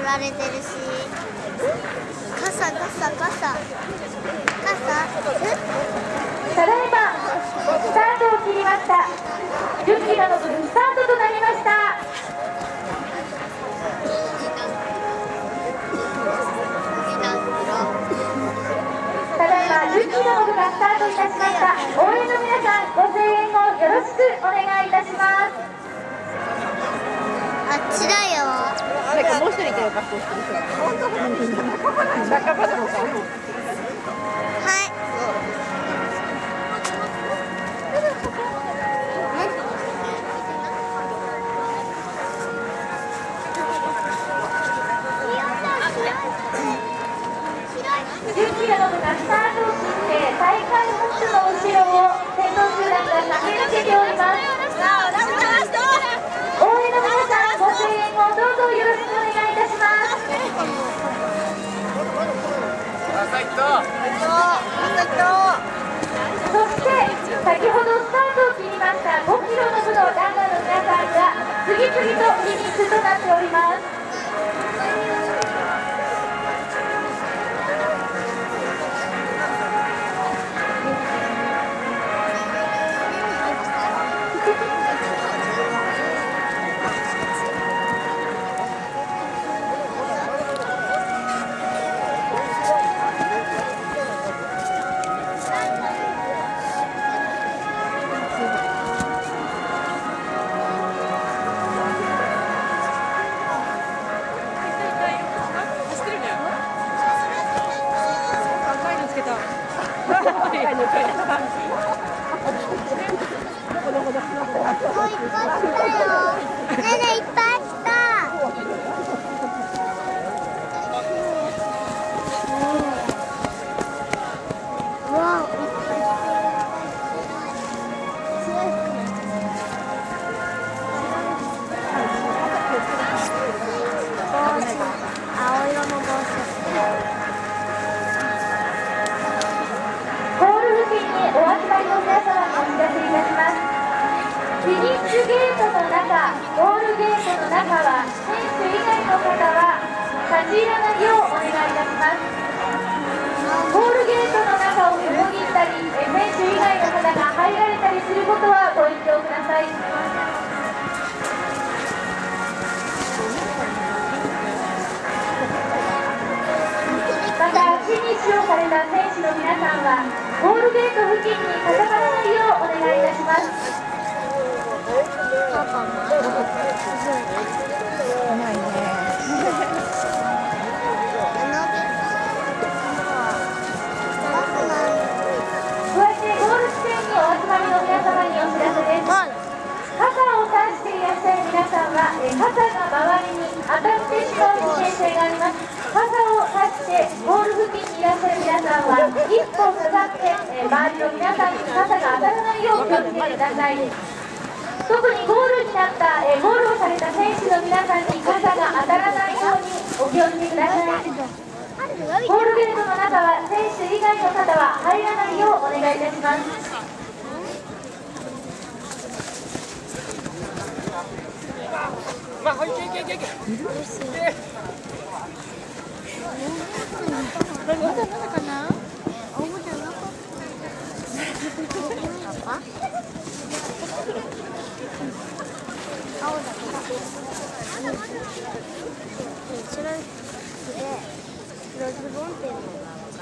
られてるし、傘。ただいまスタートを切りました。10キロの部分スタートとなりました。ただいま10キロの部がスタートいたしました。応援の皆さん、ご声援をよろしくお願いいたします。あっちだよ。なんかもう一人いたよ、格好してる人が。仲間なのか。はい。10キロの部がスタートを切って大会ホストの後ろを先頭集団が駆け抜けております。応援の皆さん、ご声援をどうぞよろしくお願いいたします。そして先ほどスタートを切りました5キロの部のランナーの皆さんが次々とフィニッシュとなっております。フィニッシュゲートの中、ゴールゲートの中は選手以外の方は立ち入らないようお願いいたします。ゴールゲートの中を横切ったり、選手以外の方が入られたりすることはご一応ください。また、フィニッシュをされた選手の皆さんはゴールゲート付近にかからないようお願いいたします。皆さんは傘が周りに当たってしまう危険性があります。傘を差してゴール付近にいらっしゃる皆さんは一歩下がって周りの皆さんに傘が当たらないよう気をつけてください。特にゴールになったゴールをされた選手の皆さんに傘が当たらないようにお気をつけください。ゴールゲートの中は選手以外の方は入らないようお願いいたします。まあ、いけ。まだかな？青じゃなかった。青だけだ。白い服で黒ズボンっていうのが分か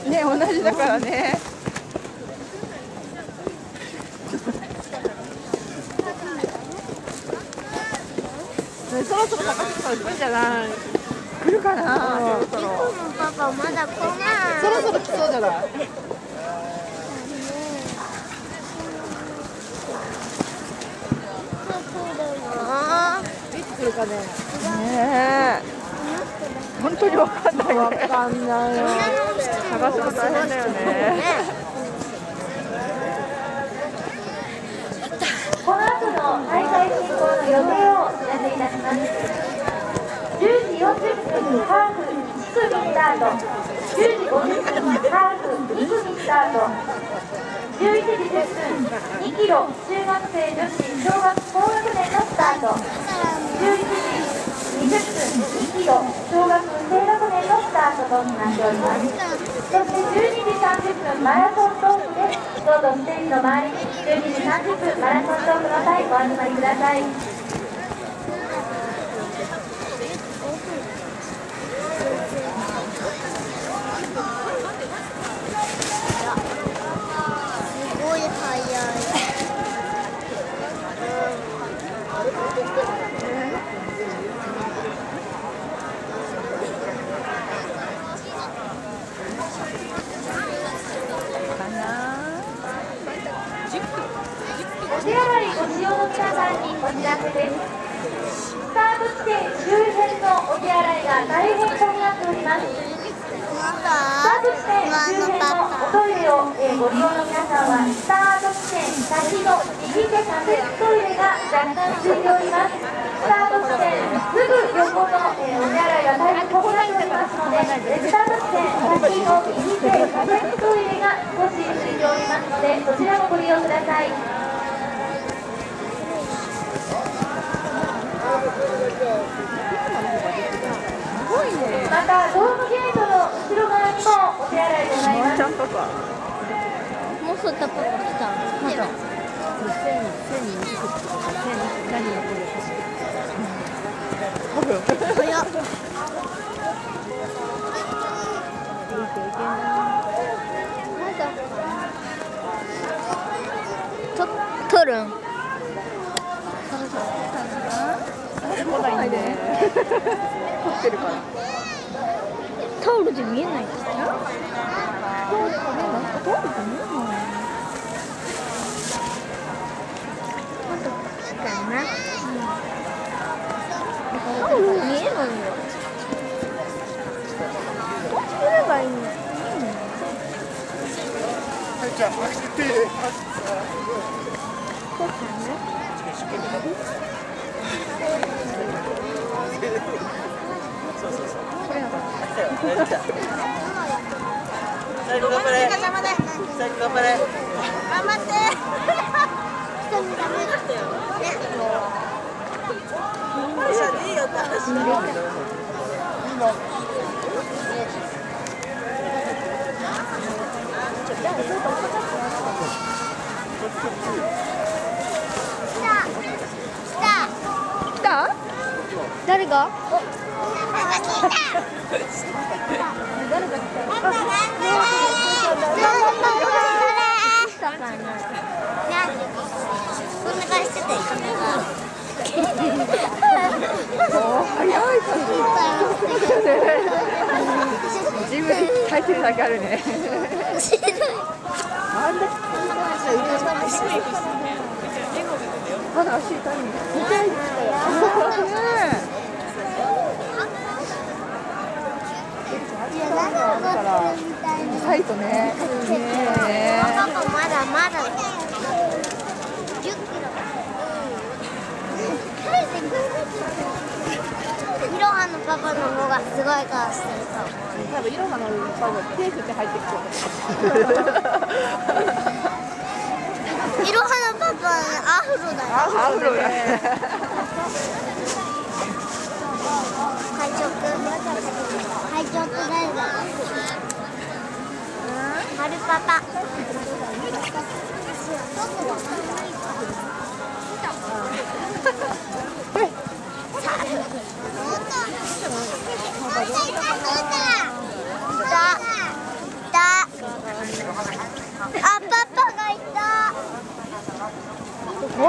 る。ね、同じだからね。そろそろ高橋さん来るんじゃない？来るかな？リコのパパまだ来ない。そろそろ来そうじゃない？いつ来るかね。ねえ。本当にわかんないね。わかんないよ。探すの大変だよね。この後の大会進行の予定をお知らせいたします。10時40分ハーフ1組スタート、10時50分ハーフ2組スタート、11時10分、2キロ中学生女子小学高学年のスタート。11時20分、2キロ小学低学年のスタートとなっております。そして12時30分、マラソントークです。どうぞステージの周りに12時30分マラソントークの際お集まりください。すごい速い。お手洗いご使用の皆さんにお知らせです。スタート地点周辺のお手洗いが大変混み合っております。スタート地点周辺のおトイレをご利用の皆さんはスタート地点先の右手仮設トイレが若干空いております。スタート地点すぐ横のお手洗いが大変混み合っておりますので、スタート地点先の右手仮設トイレが少し空いておりますので、そちらもご利用ください。またドームゲートの後ろ側にもお手洗いございます。もうそうたパパ来た。まだ。線に何が来るか。早っ。撮るん。来ないで。撮ってるから。タオルで見えないですか？タオルで見えない。あと時間な。タオル見えないよ。どうすればいいの？じゃあ走って。そうかね。最後頑張れ。最後頑張れ。頑張って。人にダメだったよ。いいよって話だよ。来た？誰が？自分で書いてるだけあるね。まだ足痛いの。サイトね。パパまだまだ。10キロ。いろはのパパの方がすごい顔してると思う。多分いろはのパパ手振って入ってきそう。いろはのパパはアフロだよ。アフロね。会長くん。会長って誰だ？マルパパ。あ、パパがいた。どこ？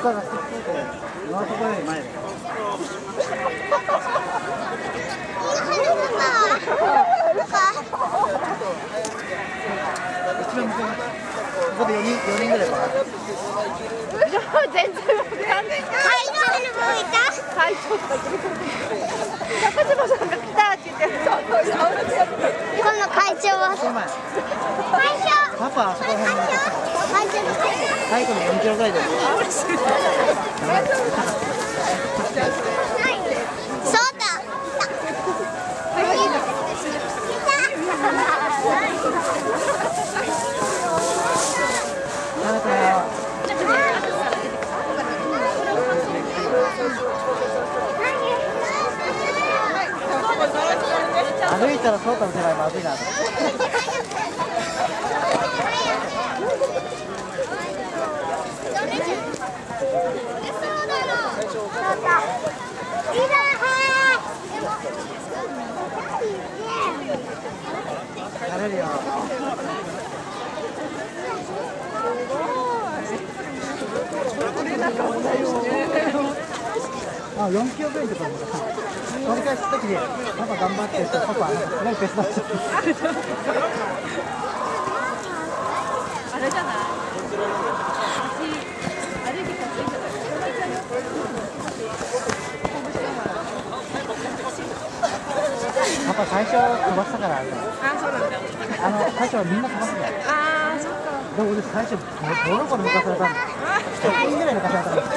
下がそこで、今のところより前で。一番向こう、ここで4人ぐらいかな。全然わかんない。会長とか言ってる。中島さんが来たって言ってる。今度会長は。パパ、あそこら辺に。最後の4キロぐらいで。そうだ。歩いたらそうかもしれないまずいな。慣れるよ。あ、4キロぐらいのところに取り返すときにパパ頑張ってパパすごい手伝っちゃってあれじゃない。パパ最初飛ばしたからあれだよ。そうなんだ。最初はみんな飛ばすんだよ。そっか。でも俺最初ボロボロ抜かされたんだよ。100分ぐらい抜かされたんだよ。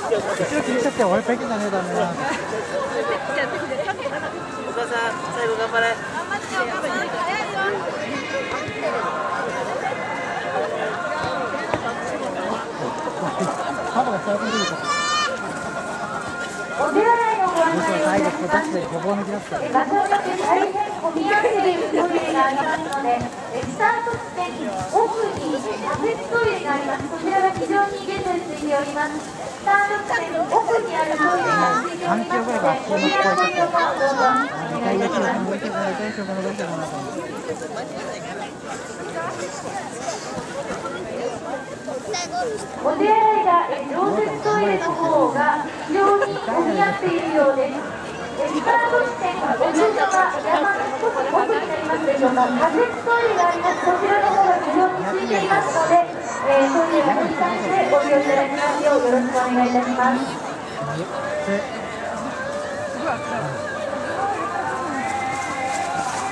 後ろ気にしちゃって俺ペケじゃねえだろうな。お母さん最後頑張れ。パパが最後に出てきた。お手洗いのご案内をいたします。場所によって大変混み合っているトイレがありますので、スタート地点に奥に仮設トイレがあります。こちらが非常に現在ついております。スタート地点の奥にあるトイレがついておりますので、こちらのご利用もどうぞお願いいたします。お手洗いが常設トイレの方が非常に混み合っているようです。スタート地点がお順番が山の少し奥になりますでしょうか。仮設トイレがあります。こちらの方が非常に空いていますので、トイレを折り返してご利用いただきますようよろしくお願いいたします。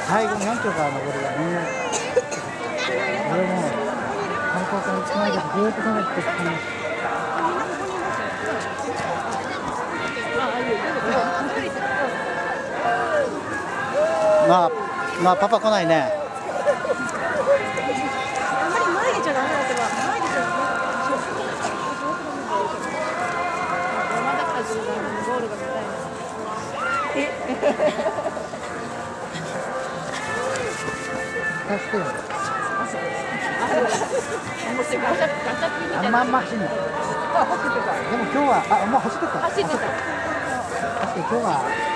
最後の4キロから登るよね。俺も観光船つないでずーっと食べてきたね。まあパパ来ないね。あんまり前にじゃダメだってば、前にじゃまだ数がゴールが見たいな。貸してよ。あんま走んない。でも今日はもう走ってた。走ってた。確かに今日は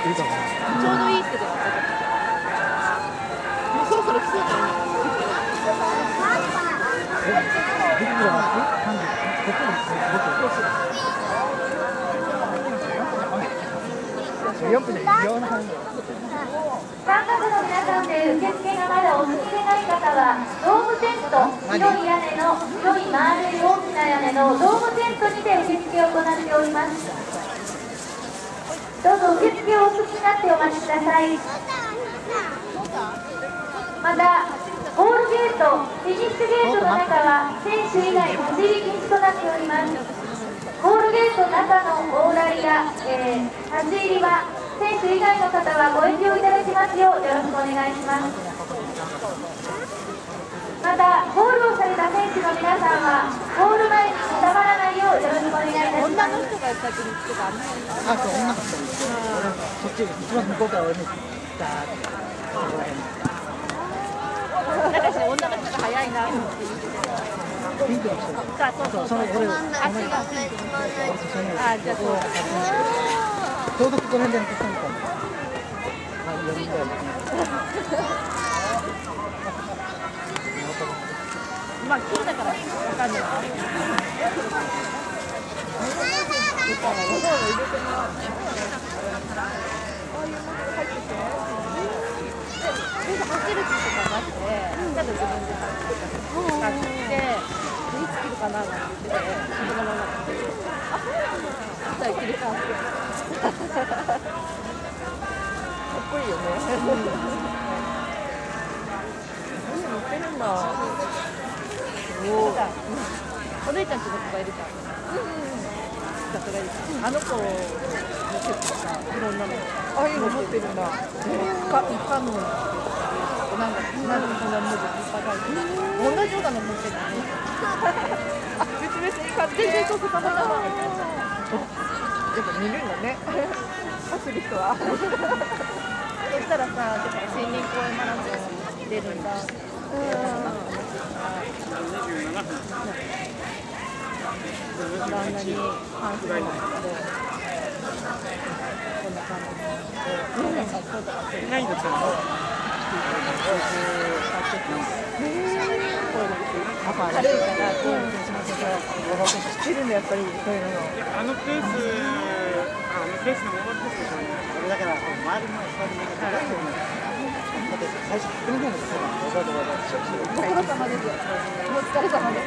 いいと思う。ちょうどいいって言ってた。もうそろそろ来そうだよね。10キロは4分で異常な感じ。参加者の皆さんで受付がまだお済みでない方は、ドームテント、白い屋根の白い丸い大きな屋根のドームテントにて受付を行っております。どうぞ受付をお済みになってお待ちください。またゴールゲート、フィニッシュゲートの中は選手以外立ち入り禁止となっております。ゴールゲート中の往来や、立ち入りは選手以外の方はご遠慮いただきますようよろしくお願いします。またゴールをされた選手の皆さんはゴール前に固まらないようよろしくお願いいたします。女の人が先に来てた。そう女の人。そっち一番向こうから俺にダーッと。私女の人が早いなって言ってピンクの人。そのこれ。あ、違う。じゃあそう。ちょうどここら辺で抜かしたみたいな。4人ぐらい。まあ聞いたからわかんない。走る気とかなくて、ちゃんと自分で買って、いつ切るかななんて言ってて、そのままなんですけど、じゃあ切り替わって。かっこいいよね。乗ってるんだ。お姉ちゃんちの子がいるから。あの子の結構さ、いろんなの。ああいうの持ってるんだ。なんかそんなのいっぱい書いてる。同じようなの持ってるのね。あ、別々に買って全然たまたま。やっぱ見るんだね。走る人は。そしたらさ、森林公園マラソン出るんだ。あんなに半数の人で、こんな感じで、いないんですよ。軽いから、知ってるんだ、やっぱり、そういうの。あのペースのままですよね。だから、周りも最初、確認なんですよ。ご苦労様です。お疲れ様です。